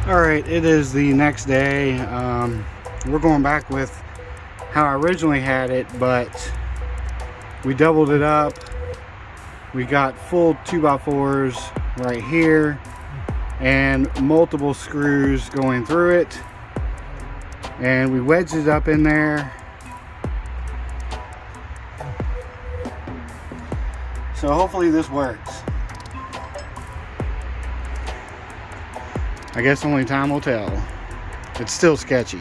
Alright, it is the next day. We're going back with how I originally had it, but we doubled it up. We got full 2x4s right here and multiple screws going through it, and we wedged it up in there. So hopefully this works. I guess only time will tell. It's still sketchy.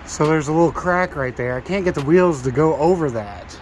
So there's a little crack right there. I can't get the wheels to go over that.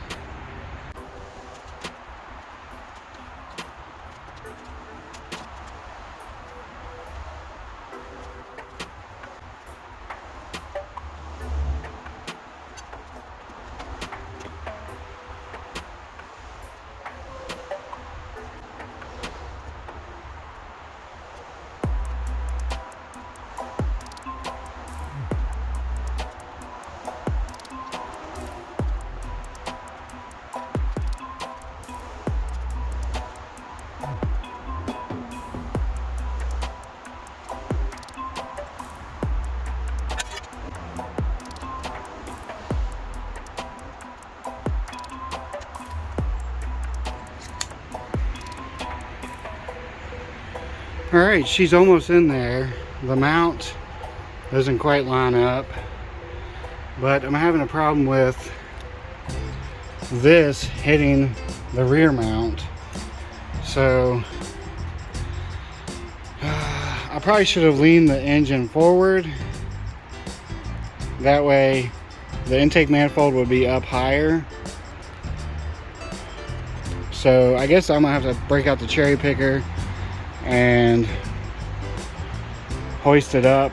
Alright, she's almost in there. The mount doesn't quite line up, but I'm having a problem with this hitting the rear mount. So I probably should have leaned the engine forward. That way the intake manifold would be up higher. So I guess I'm gonna have to break out the cherry picker and hoist it up,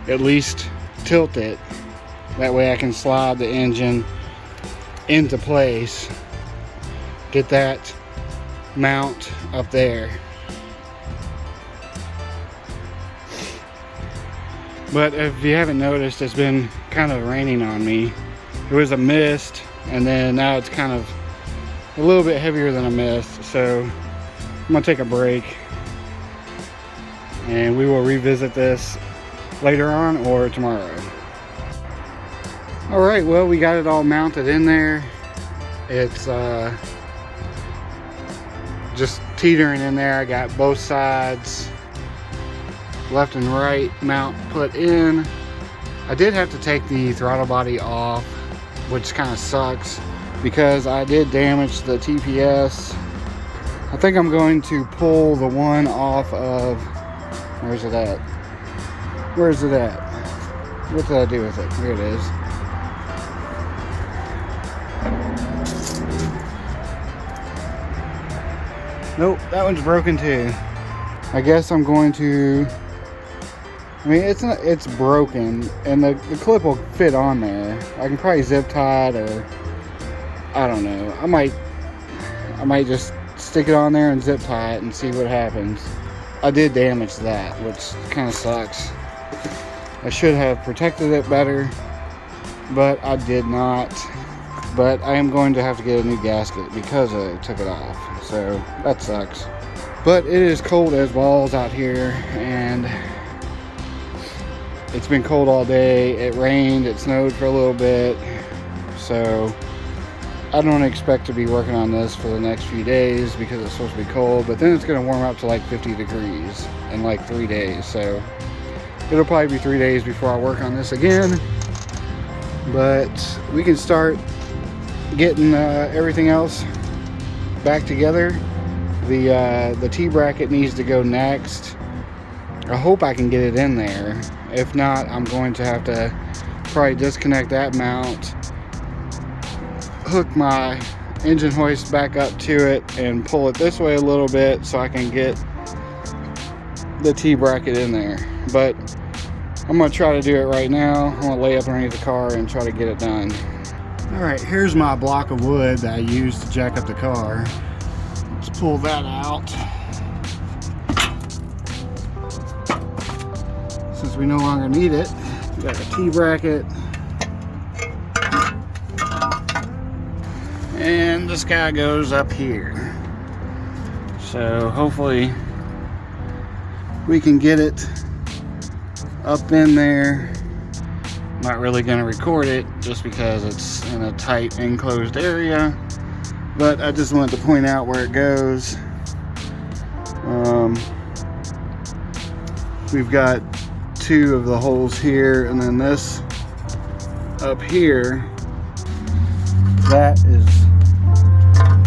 at least tilt it, that way I can slide the engine into place, get that mount up there. But if you haven't noticed, it's been kind of raining on me. It was a mist, and then now it's kind of a little bit heavier than a mist, so I'm gonna take a break and we will revisit this later on or tomorrow. Alright, well, we got it all mounted in there. It's just teetering in there. I got both sides, left and right mount put in. I did have to take the throttle body off, which kind of sucks, because I did damage the TPS. I think I'm going to pull the one off of, where's it at? Where's it at? What did I do with it? Here it is. Nope, that one's broken too. I guess I'm going to, I mean, it's broken, and the clip will fit on there. I can probably zip tie it, or I don't know. I might just stick it on there and zip tie it and see what happens. I did damage that, which kind of sucks. I should have protected it better, but I did not. But I am going to have to get a new gasket because I took it off, so that sucks. But it is cold as balls out here, and it's been cold all day. It rained, it snowed for a little bit, so I don't expect to be working on this for the next few days because it's supposed to be cold, but then it's going to warm up to like 50 degrees in like 3 days, so it'll probably be 3 days before I work on this again. But we can start getting everything else back together. The T-bracket needs to go next. I hope I can get it in there. If not, I'm going to have to probably disconnect that mount, hook my engine hoist back up to it and pull it this way a little bit so I can get the T-bracket in there. But I'm gonna try to do it right now. I'm gonna lay up underneath the car and try to get it done. All right, here's my block of wood that I used to jack up the car. Let's pull that out. Since we no longer need it, we got a T-bracket. And this guy goes up here. So hopefully we can get it up in there. I'm not really going to record it just because it's in a tight enclosed area, but I just wanted to point out where it goes. We've got 2 of the holes here, and then this up here, that is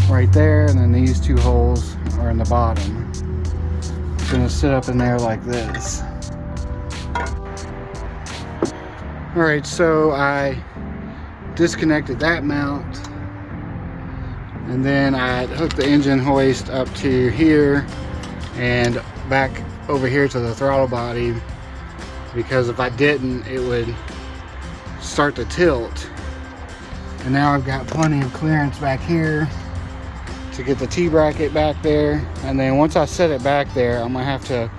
right there, and then these 2 holes are in the bottom. It's going to sit up in there like this. Alright, so I disconnected that mount, and then I hooked the engine hoist up to here and back over here to the throttle body, because if I didn't, it would start to tilt. And now I've got plenty of clearance back here to get the T-bracket back there. And then once I set it back there, I'm gonna have to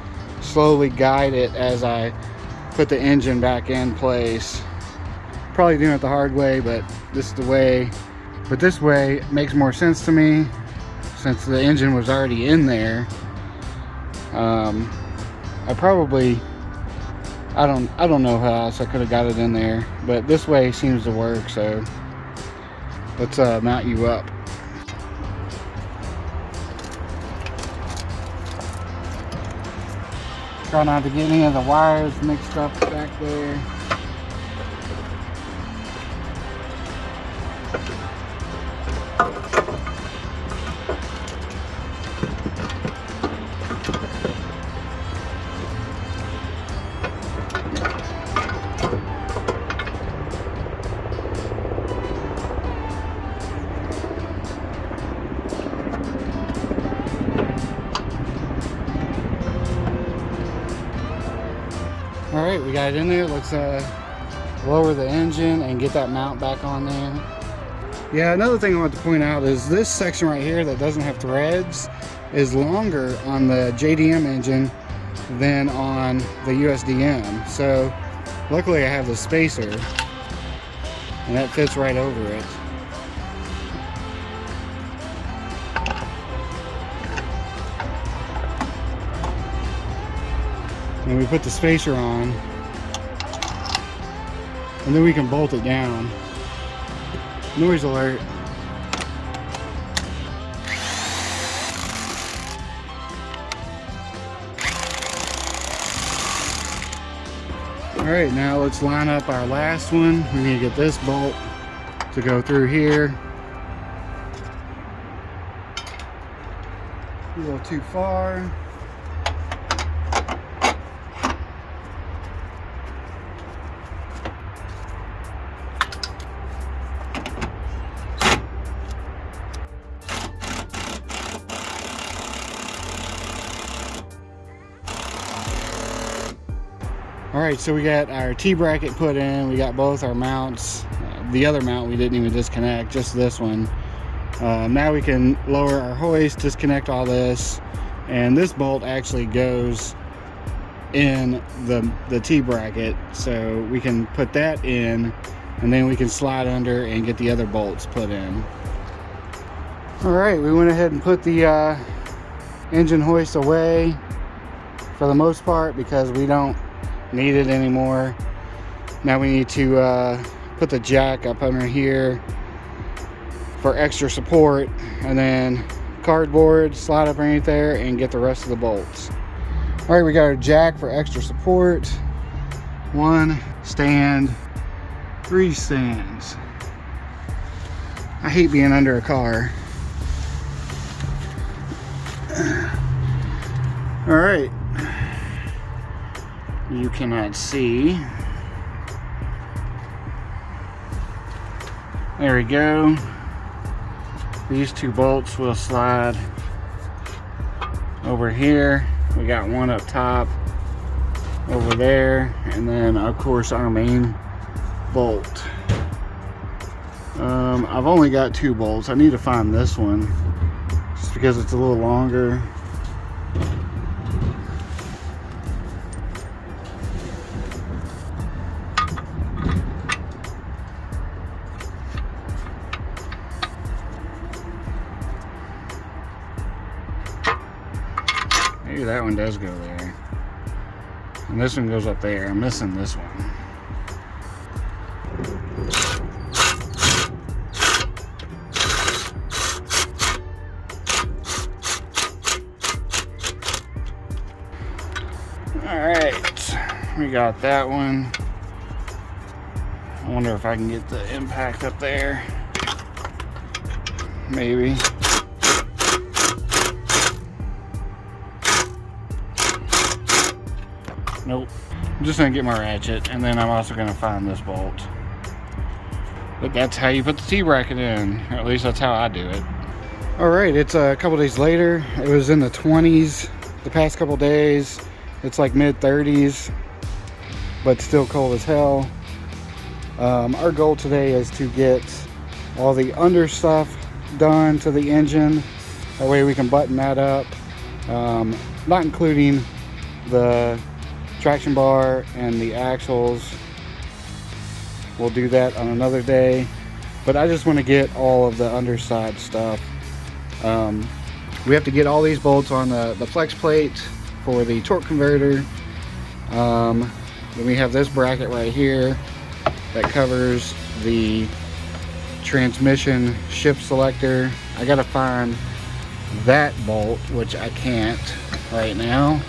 slowly guide it as I put the engine back in place. Probably doing it the hard way, but this is the way. But this way makes more sense to me since the engine was already in there. I don't know how else I could have got it in there, but this way seems to work. So let's mount you up. Try not to get any of the wires mixed up back there. Alright, we got it in there. Let's lower the engine and get that mount back on there. Yeah, another thing I want to point out is this section right here that doesn't have threads is longer on the JDM engine than on the USDM. So luckily I have the spacer and that fits right over it. And we put the spacer on, and then we can bolt it down. Noise alert. Alright, now let's line up our last one. We need to get this bolt to go through here. A little too far. Alright, so we got our T-bracket put in, we got both our mounts. The other mount we didn't even disconnect, just this one. Now we can lower our hoist, disconnect all this, and this bolt actually goes in the T-bracket, so we can put that in, and then we can slide under and get the other bolts put in. Alright, we went ahead and put the engine hoist away for the most part because we don't need it anymore. Now we need to put the jack up under here for extra support, and then cardboard, slide up underneath there and get the rest of the bolts. All right, we got our jack for extra support. 1 stand, 3 stands. I hate being under a car. All right. You cannot see. There we go. These two bolts will slide over here. We got one up top over there, and then of course our main bolt. I've only got 2 bolts. I need to find this one just because it's a little longer. Maybe that one does go there. And this one goes up there. I'm missing this one. Alright, we got that one. I wonder if I can get the impact up there. Maybe. Nope. I'm just gonna get my ratchet, and then I'm also gonna find this bolt. But that's how you put the T-bracket in, or at least that's how I do it. Alright, it's a couple days later. It was in the 20s the past couple days. It's like mid-30s, but still cold as hell. Our goal today is to get all the under stuff done to the engine. That way we can button that up. Not including the traction bar and the axles. We'll do that on another day, but I just want to get all of the underside stuff. We have to get all these bolts on the flex plate for the torque converter. Then we have this bracket right here that covers the transmission shift selector. I gotta find that bolt, which I can't right now.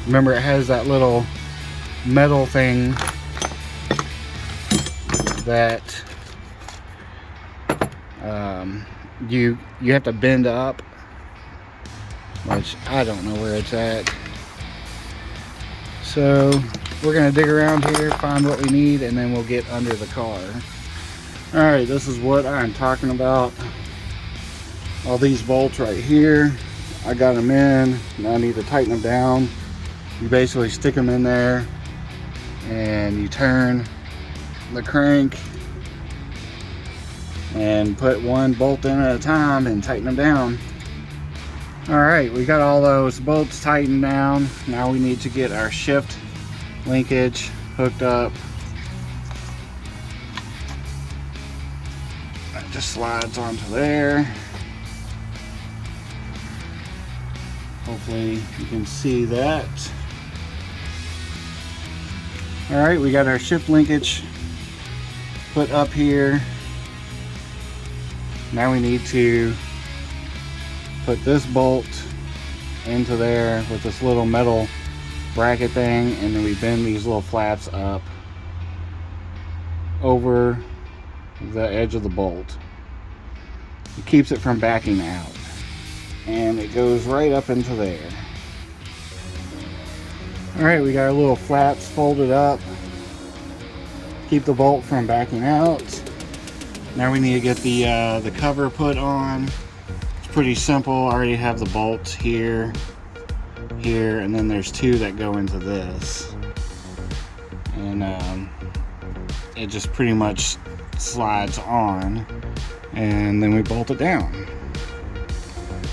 Remember, it has that little metal thing that you have to bend up, which I don't know where it's at. So we're gonna dig around here, find what we need, and then we'll get under the car. All right, this is what I'm talking about. All these bolts right here, I got them in. Now I need to tighten them down. You basically stick them in there and you turn the crank and put one bolt in at a time and tighten them down. Alright, we got all those bolts tightened down. Now we need to get our shift linkage hooked up. That just slides onto there. Hopefully you can see that. Alright, we got our shift linkage put up here. Now we need to put this bolt into there with this little metal bracket thing, and then we bend these little flaps up over the edge of the bolt. It keeps it from backing out, and it goes right up into there. Alright, we got our little flaps folded up, keep the bolt from backing out. Now we need to get the cover put on. It's pretty simple. I already have the bolts here, and then there's 2 that go into this. And it just pretty much slides on, and then we bolt it down.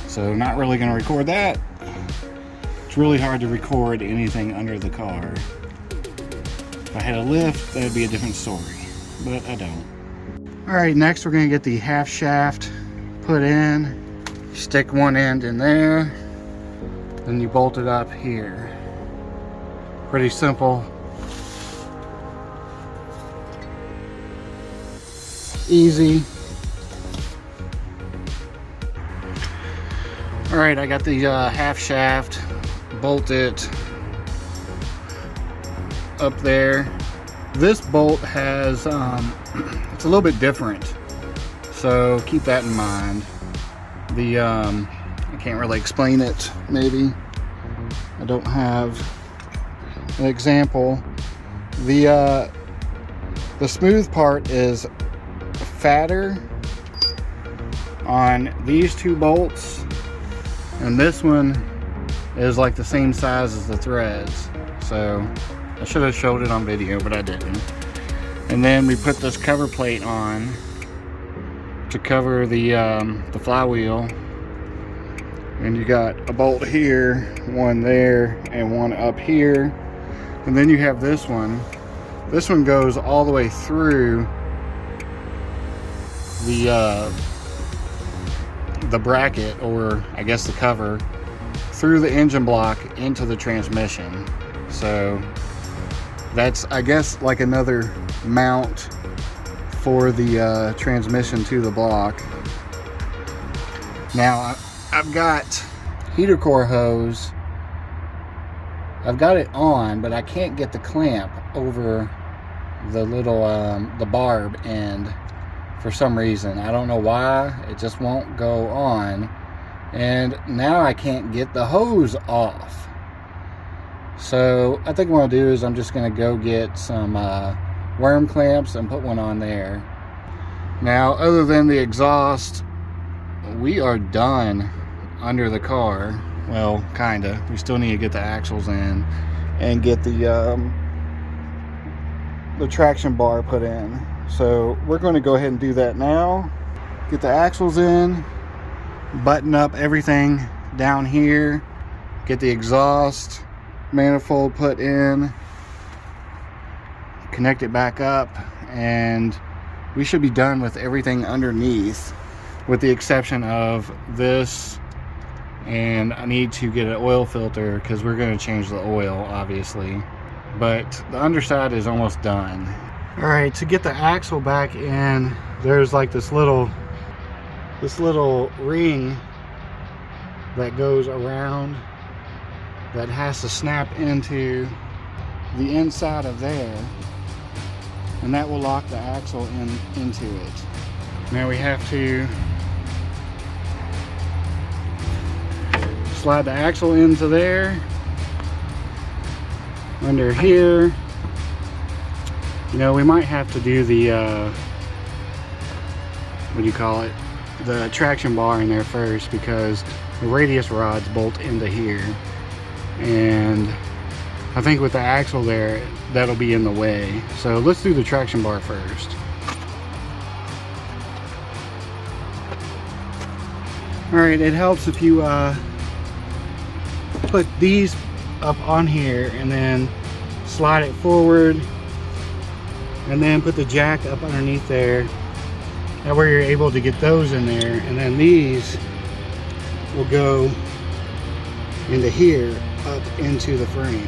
So not really going to record that. It's really hard to record anything under the car. If I had a lift, that'd be a different story, but I don't. Alright, next we're going to get the half shaft put in. Stick one end in there, then you bolt it up here. Pretty simple. Easy. Alright, I got the half shaft bolted up there. This bolt has it's a little bit different, so keep that in mind. The I can't really explain it. Maybe I don't have an example. The smooth part is fatter on these two bolts, and this one is like the same size as the threads. So I should have showed it on video, but I didn't. And then we put this cover plate on to cover the flywheel. And you got a bolt here, one there, and one up here. And then you have this one. This one goes all the way through the bracket, or I guess the cover, through the engine block into the transmission. So that's, I guess, like another mount for the transmission to the block. Now I've got heater core hose. I've got it on, but I can't get the clamp over the little the barb end for some reason. I don't know why. It just won't go on. And now I can't get the hose off. So I think what I'll do is I'm just going to go get some worm clamps and put one on there. Now, other than the exhaust, we are done under the car. Well, kinda. We still need to get the axles in and get the traction bar put in. So we're going to go ahead and do that now. Get the axles in, button up everything down here, get the exhaust manifold put in, connect it back up, and we should be done with everything underneath, with the exception of this. And I need to get an oil filter because we're going to change the oil, obviously. But the underside is almost done. Alright, to get the axle back in, there's like this little ring that goes around that has to snap into the inside of there, and that will lock the axle into it. Now we have to slide the axle into there, under here. You know, we might have to do the what do you call it, the traction bar in there first, because the radius rods bolt into here, and I think with the axle there, that'll be in the way. So let's do the traction bar first. Alright, it helps if you put these up on here and then slide it forward, and then put the jack up underneath there. That way you're able to get those in there, and then these will go into here, up into the frame.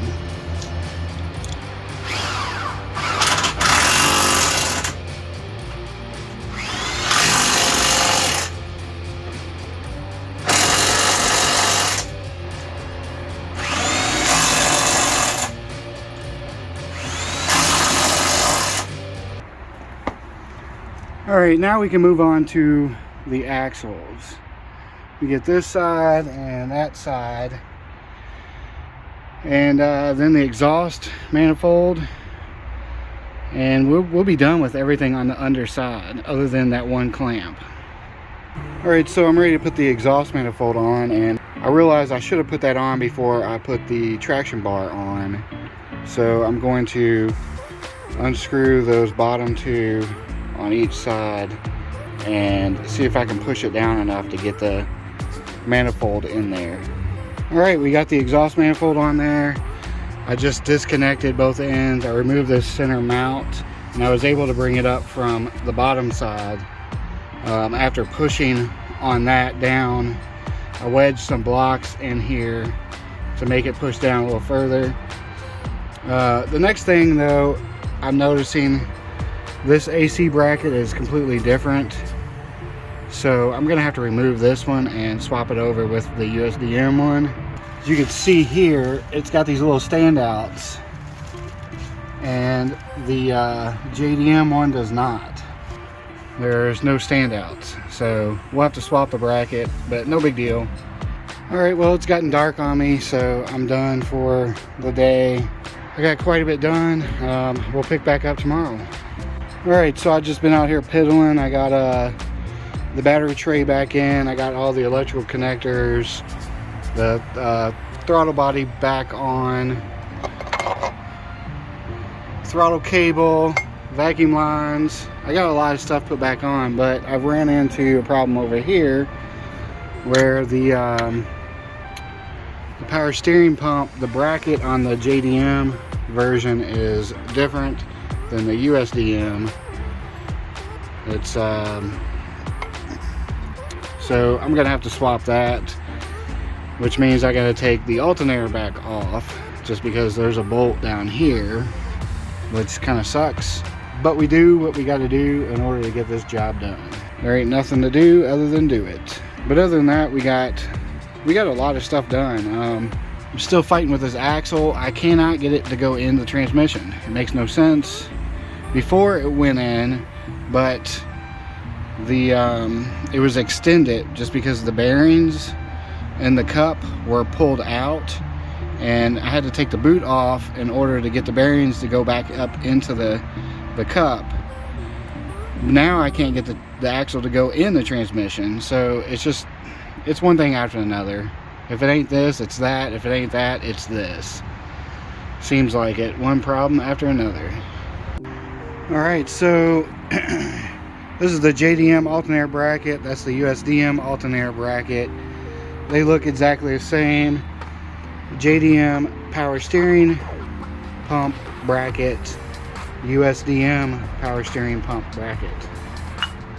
Alright, now we can move on to the axles. We get this side and that side, and then the exhaust manifold, and we'll be done with everything on the underside other than that one clamp. Alright, so I'm ready to put the exhaust manifold on, and I realized I should have put that on before I put the traction bar on. So I'm going to unscrew those bottom two on each side and see if I can push it down enough to get the manifold in there. Alright, we got the exhaust manifold on there. I just disconnected both ends. I removed this center mount, and I was able to bring it up from the bottom side. After pushing on that down, I wedged some blocks in here to make it push down a little further. The next thing though, I'm noticing this AC bracket is completely different, so I'm gonna have to remove this one and swap it over with the JDM one. As you can see here, it's got these little standouts, and the JDM one does not. There's no standouts, so we'll have to swap the bracket, but no big deal. Alright, well, it's gotten dark on me, so I'm done for the day. I got quite a bit done. We'll pick back up tomorrow. Alright, so I've just been out here piddling. I got the battery tray back in. I got all the electrical connectors, the throttle body back on, throttle cable, vacuum lines. I got a lot of stuff put back on, but I've ran into a problem over here where the power steering pump, the bracket on the JDM version is different than the USDM. It's so I'm gonna have to swap that, which means I gotta take the alternator back off just because there's a bolt down here, which kind of sucks, but we do what we got to do in order to get this job done. There ain't nothing to do other than do it. But other than that, we got a lot of stuff done. I'm still fighting with this axle. I cannot get it to go in the transmission. It makes no sense. Before it went in, but it was extended just because the bearings and the cup were pulled out, and I had to take the boot off in order to get the bearings to go back up into the cup. Now I can't get the axle to go in the transmission, so it's one thing after another. If it ain't this, it's that. If it ain't that, it's this. Seems like it. One problem after another. Alright, so this is the JDM alternator bracket. That's the USDM alternator bracket. They look exactly the same. JDM power steering pump bracket, USDM power steering pump bracket.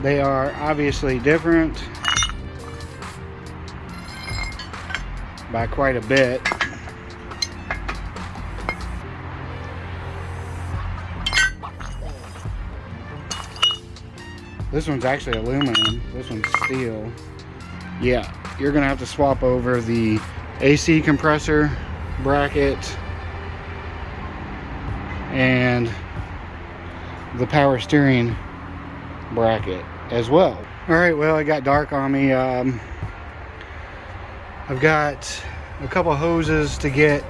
They are obviously different by quite a bit. This one's actually aluminum, this one's steel. Yeah, you're gonna have to swap over the AC compressor bracket and the power steering bracket as well. Alright, well, it got dark on me. I've got a couple hoses to get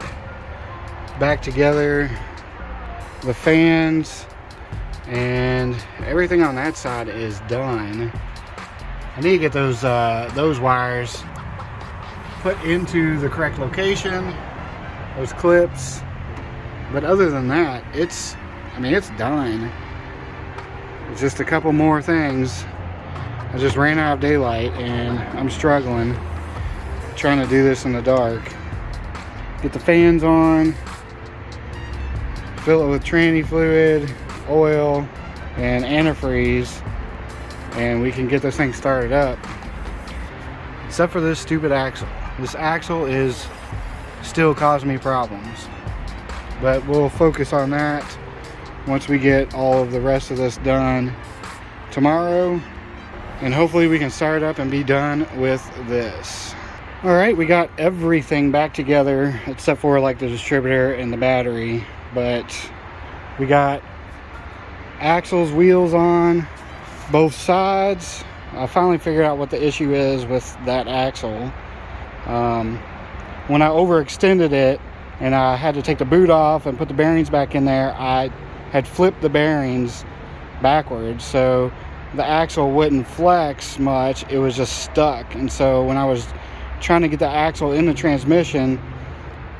back together, the fans, and everything on that side is done. I need to get those wires put into the correct location, those clips. But other than that, it's done. It's just a couple more things. I just ran out of daylight and I'm struggling trying to do this in the dark. Get the fans on, fill it with tranny fluid, oil, and antifreeze, and we can get this thing started up. Except for this stupid axle. This axle is still causing me problems. But we'll focus on that once we get all of the rest of this done tomorrow, and hopefully we can start up and be done with this. Alright, we got everything back together except for like the distributor and the battery, but we got axles, wheels on both sides. I finally figured out what the issue is with that axle. When I overextended it and I had to take the boot off and put the bearings back in there, I had flipped the bearings backwards, so the axle wouldn't flex much. It was just stuck, and so when I was trying to get the axle in the transmission,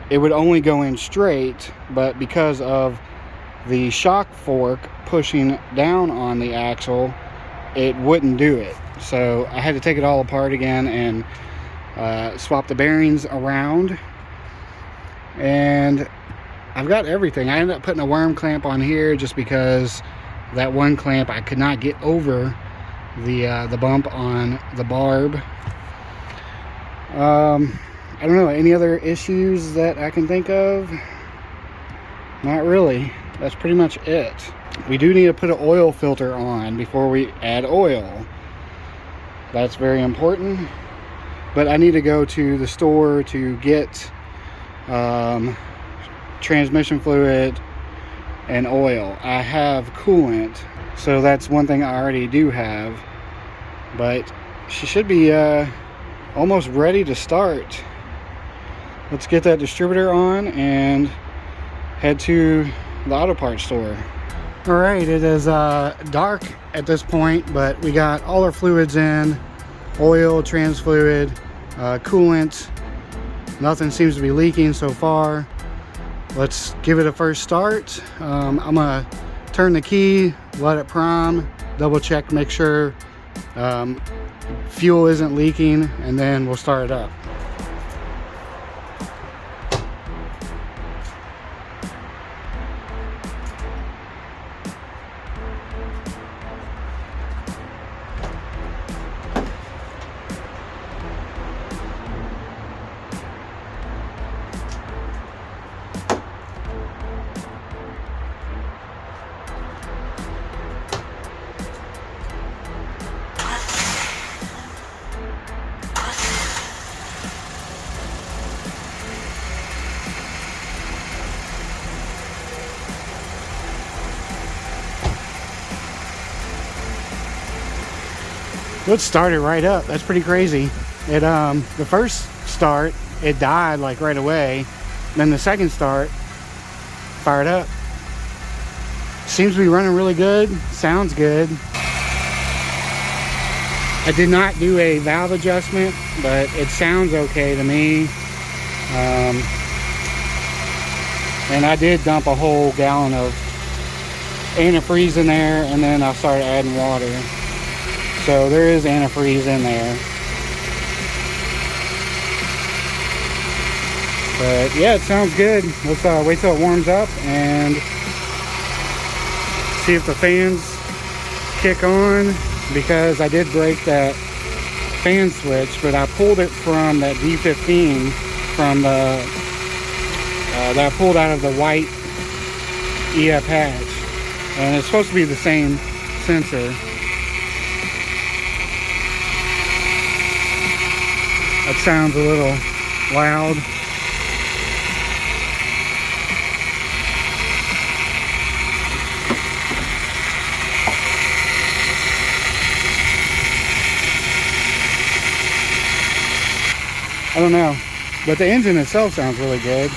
it would only go in straight, but because of the shock fork pushing down on the axle, it wouldn't do it. So I had to take it all apart again and swap the bearings around, and I've got everything. I ended up putting a worm clamp on here just because that one clamp I could not get over the bump on the barb. I don't know, any other issues that I can think of? Not really. That's pretty much it. We do need to put an oil filter on before we add oil. That's very important. But I need to go to the store to get transmission fluid and oil. I have coolant, so that's one thing I already do have. But she should be almost ready to start. Let's get that distributor on and head to the auto parts store. All right, it is dark at this point, but we got all our fluids in, oil, trans fluid, coolant. Nothing seems to be leaking so far. Let's give it a first start. I'm gonna turn the key, let it prime, double check, make sure fuel isn't leaking, and then we'll start it up. Let's start it right up. That's pretty crazy. It the first start, it died like right away. Then the second start, fired up. Seems to be running really good. Sounds good. I did not do a valve adjustment, but it sounds okay to me. And I did dump a whole gallon of antifreeze in there, and then I started adding water. So there is antifreeze in there. But yeah, it sounds good. Let's wait till it warms up and see if the fans kick on, because I did break that fan switch, but I pulled it from that D15 from the that I pulled out of the white EF hatch, and it's supposed to be the same sensor. That sounds a little loud. I don't know, but the engine itself sounds really good.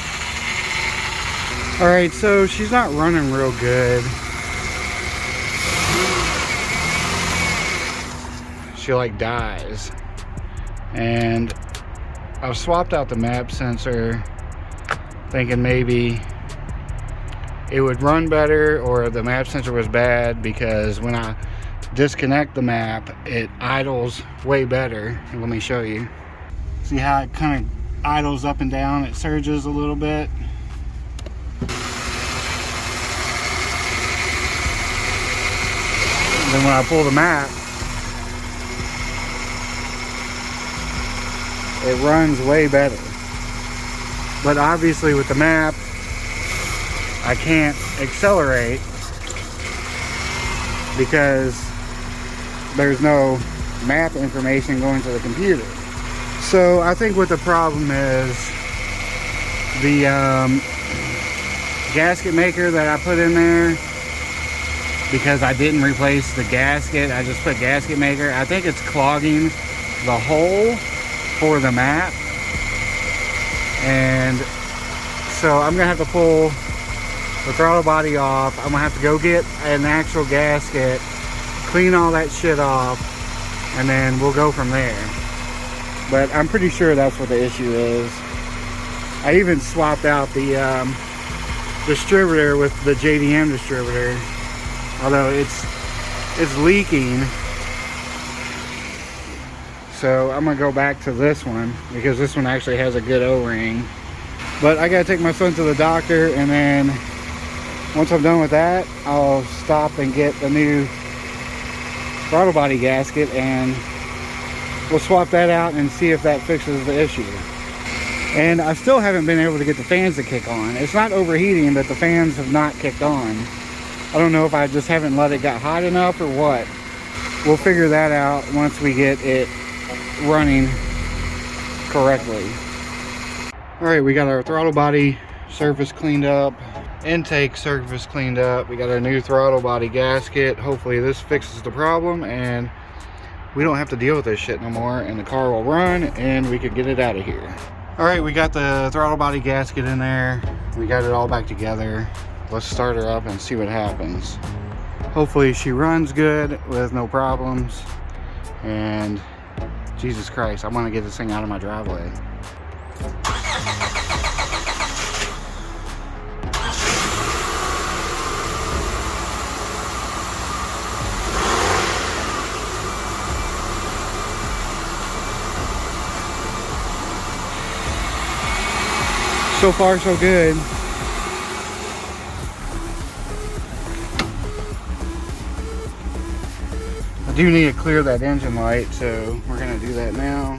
All right, so she's not running real good. She like dies. And I've swapped out the map sensor, thinking maybe it would run better, or the map sensor was bad, because when I disconnect the map, it idles way better. And let me show you. See how it kind of idles up and down? It surges a little bit. And then when I pull the map, it runs way better. But obviously with the map, I can't accelerate because there's no map information going to the computer. So I think what the problem is, the gasket maker that I put in there, because I didn't replace the gasket, I just put gasket maker. I think it's clogging the hole for the map, and so I'm gonna have to pull the throttle body off. I'm gonna have to go get an actual gasket, clean all that shit off, and then we'll go from there. But I'm pretty sure that's what the issue is. I even swapped out the distributor with the JDM distributor, although it's leaking. So I'm gonna go back to this one, because this one actually has a good O-ring. But I gotta take my son to the doctor, and then once I'm done with that, I'll stop and get the new throttle body gasket, and we'll swap that out and see if that fixes the issue. And I still haven't been able to get the fans to kick on. It's not overheating, but the fans have not kicked on. I don't know if I just haven't let it get hot enough or what. We'll figure that out once we get it running correctly. All right, we got our throttle body surface cleaned up, intake surface cleaned up. We got our new throttle body gasket. Hopefully this fixes the problem and we don't have to deal with this shit no more, and the car will run and we could get it out of here. All right, we got the throttle body gasket in there. We got it all back together. let's start her up and see what happens. Hopefully she runs good with no problems. And Jesus Christ, I want to get this thing out of my driveway. So far, so good. I do need to clear that engine light, so we're gonna do that now.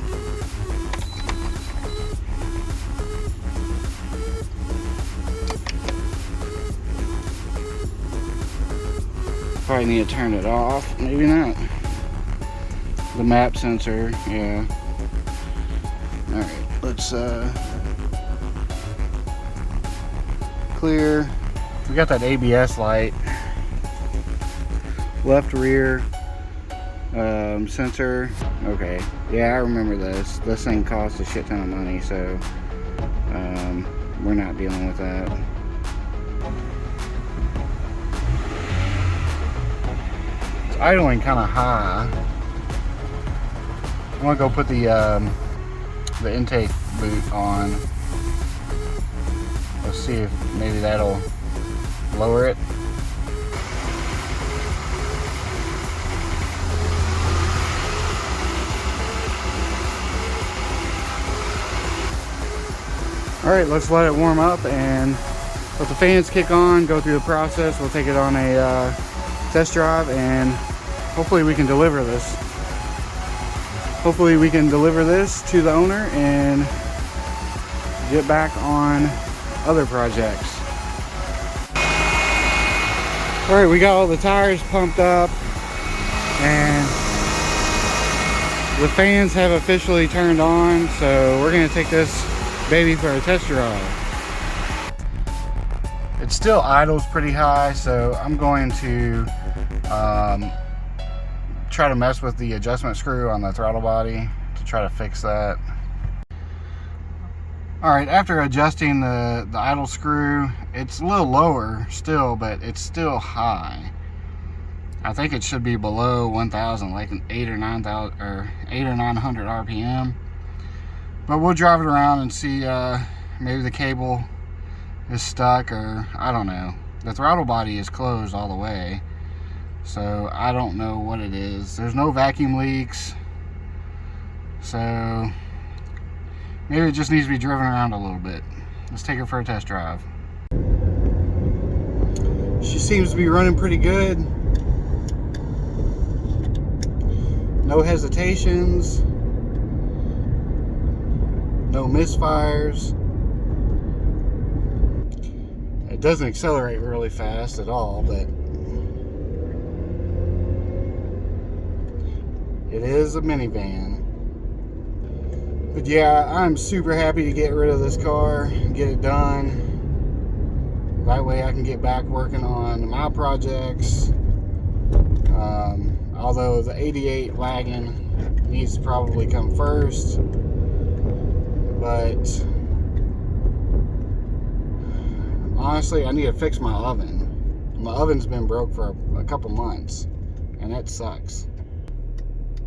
Probably need to turn it off, maybe not. The map sensor, yeah. All right, let's clear. We got that ABS light, left rear sensor. Okay, yeah, I remember this. This thing costs a shit ton of money, so we're not dealing with that. It's idling kind of high. I'm gonna go put the intake boot on. Let's see if maybe that'll lower it. All right, let's let it warm up and let the fans kick on, go through the process. We'll take it on a test drive and hopefully we can deliver this. Hopefully we can deliver this to the owner and get back on other projects. All right, we got all the tires pumped up and the fans have officially turned on, so we're gonna take this baby for a test drive. It still idles pretty high, so I'm going to try to mess with the adjustment screw on the throttle body to try to fix that. All right, after adjusting the idle screw, it's a little lower still, but it's still high. I think it should be below 1,000, like an 8 or 9,000 or 8 or 900 RPM. But we'll drive it around and see. Maybe the cable is stuck, or I don't know. The throttle body is closed all the way, so I don't know what it is. There's no vacuum leaks, so maybe it just needs to be driven around a little bit. Let's take her for a test drive. She seems to be running pretty good. No hesitations. No misfires. It doesn't accelerate really fast at all, but it is a minivan. But yeah, I'm super happy to get rid of this car and get it done. That way I can get back working on my projects. Although the 88 wagon needs to probably come first. But honestly, I need to fix my oven. My oven's been broke for a couple months, and that sucks.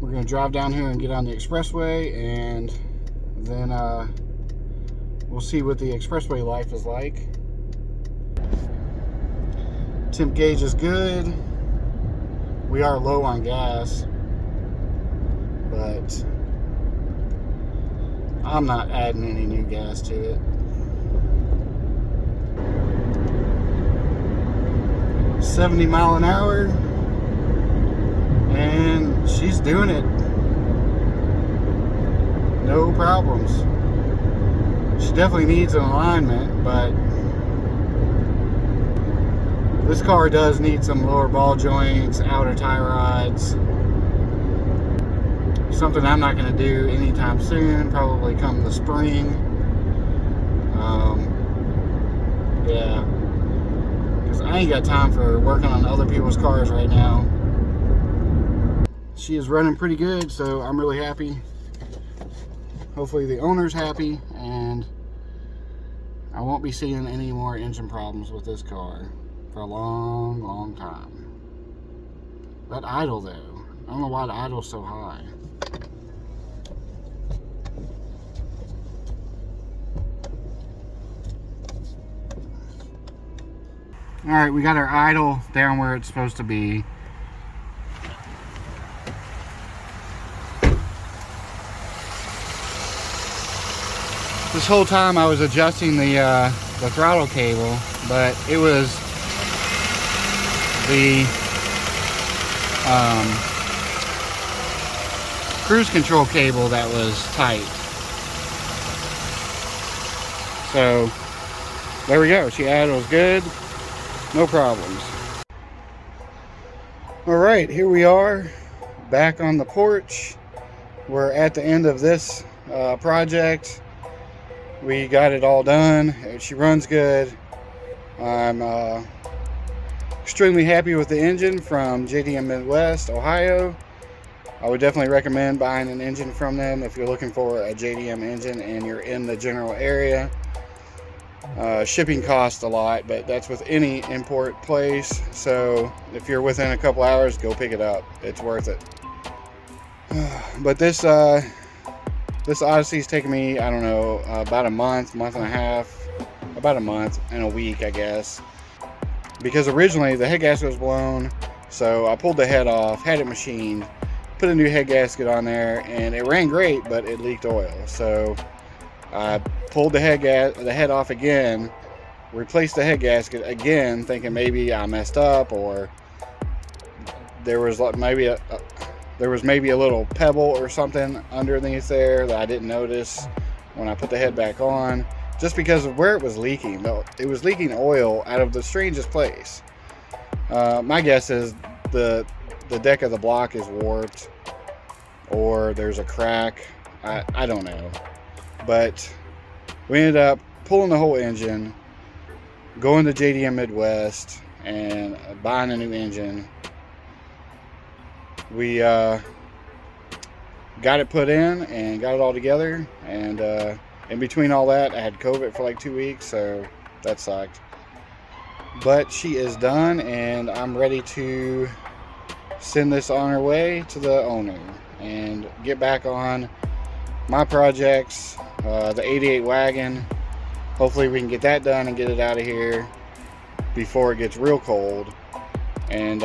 We're gonna drive down here and get on the expressway, and then we'll see what the expressway life is like. Temp gauge is good. We are low on gas, but I'm not adding any new gas to it. 70 mile an hour, and she's doing it. No problems. She definitely needs an alignment, but this car does need some lower ball joints, outer tie rods. Something I'm not going to do anytime soon, probably come the spring. Yeah, because I ain't got time for working on other people's cars right now. She is running pretty good, so I'm really happy. Hopefully the owner's happy, and I won't be seeing any more engine problems with this car for a long, long time. That idle though, I don't know why the idle's so high. Alright, we got our idle down where it's supposed to be. This whole time I was adjusting the throttle cable, but it was the cruise control cable that was tight. So there we go. She idles good, no problems. All right, here we are back on the porch. We're at the end of this project. We got it all done. She runs good. I'm extremely happy with the engine from JDM Midwest, Ohio. I would definitely recommend buying an engine from them if you're looking for a JDM engine and you're in the general area. Shipping costs a lot, but that's with any import place. So if you're within a couple hours, go pick it up. It's worth it. But this Odyssey's taken me, I don't know, about a month and a half, about a month and a week, I guess. Because originally the head gasket was blown, so I pulled the head off, had it machined, put a new head gasket on there, and it ran great, but it leaked oil. So I pulled the head off again, replaced the head gasket again, thinking maybe I messed up, or there was maybe a little pebble or something underneath there that I didn't notice when I put the head back on, just because of where it was leaking. It was leaking oil out of the strangest place. My guess is the deck of the block is warped, or there's a crack. I don't know. But we ended up pulling the whole engine, going to JDM Midwest, and buying a new engine. We got it put in and got it all together, and in between all that I had COVID for like 2 weeks, so that sucked. But she is done, and I'm ready to send this on her way to the owner and get back on my projects. The 88 wagon, hopefully we can get that done and get it out of here before it gets real cold. And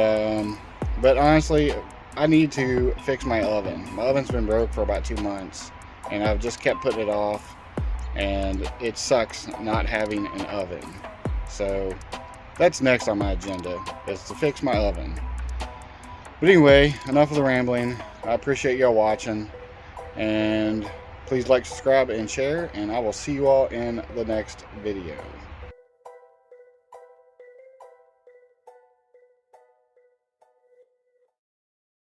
but honestly, I need to fix my oven. My oven's been broke for about 2 months, and I've just kept putting it off, and it sucks not having an oven. So that's next on my agenda, is to fix my oven. But anyway, enough of the rambling. I appreciate y'all watching, and please like, subscribe, and share, and I will see you all in the next video.